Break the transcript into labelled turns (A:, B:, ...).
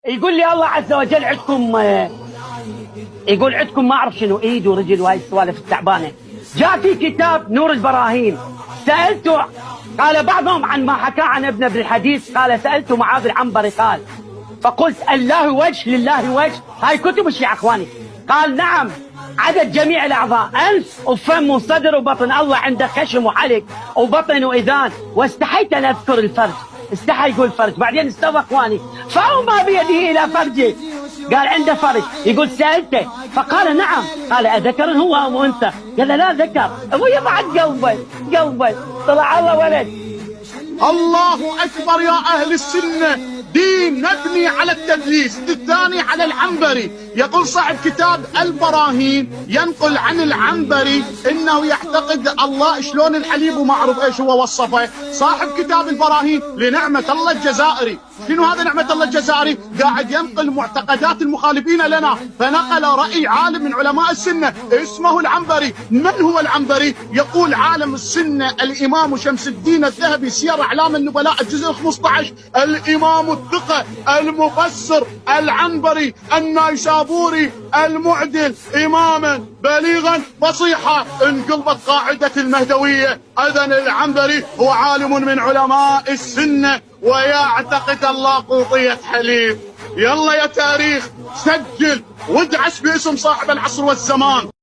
A: يقول لي الله عز وجل عندكم يقول عندكم ما اعرف شنو ايد ورجل وهاي السوالف التعبانه. جاء في كتاب نور البراهين سالته، قال بعضهم عن ما حكى عن ابن الحديث، قال سالته معاذ العنبري قال فقلت الله وجه لله وجه، هاي كتب الشيعة اخواني. قال نعم عدد جميع الاعضاء، انف وفم وصدر وبطن، الله عنده خشم وحلق وبطن واذان، واستحيت ان اذكر الفرج، استحى يقول فرج، بعدين استوى اخواني فأومى بيده الى فرجه، قال عنده فرج. يقول سالته فقال نعم، قال اذكر هو ام انثى؟ قال لا ذكر. ابويا بعد قلبي طلع الله ولد.
B: الله اكبر يا اهل السنه، دين مبني على التدليس، الثاني على العنبري. يقول صاحب كتاب البراهين ينقل عن العنبري انه يعتقد الله شلون الحليب وما اعرف ايش هو وصفه. صاحب كتاب البراهين لنعمة الله الجزائري، شنو هذا نعمة الله الجزائري؟ قاعد ينقل معتقدات المخالفين لنا، فنقل رأي عالم من علماء السنة اسمه العنبري. من هو العنبري؟ يقول عالم السنة الإمام شمس الدين الذهبي سير أعلام النبلاء الجزء 15، الإمام الثقة المفسر العنبري النيسابوري المعدل إماما بليغا فصيحا. انقلبت قاعدة المهدوية. إذن العنبري هو عالم من علماء السنة ويعتقد اللاقوطية حليب. يلا يا تاريخ سجل وادعس باسم صاحب العصر والزمان.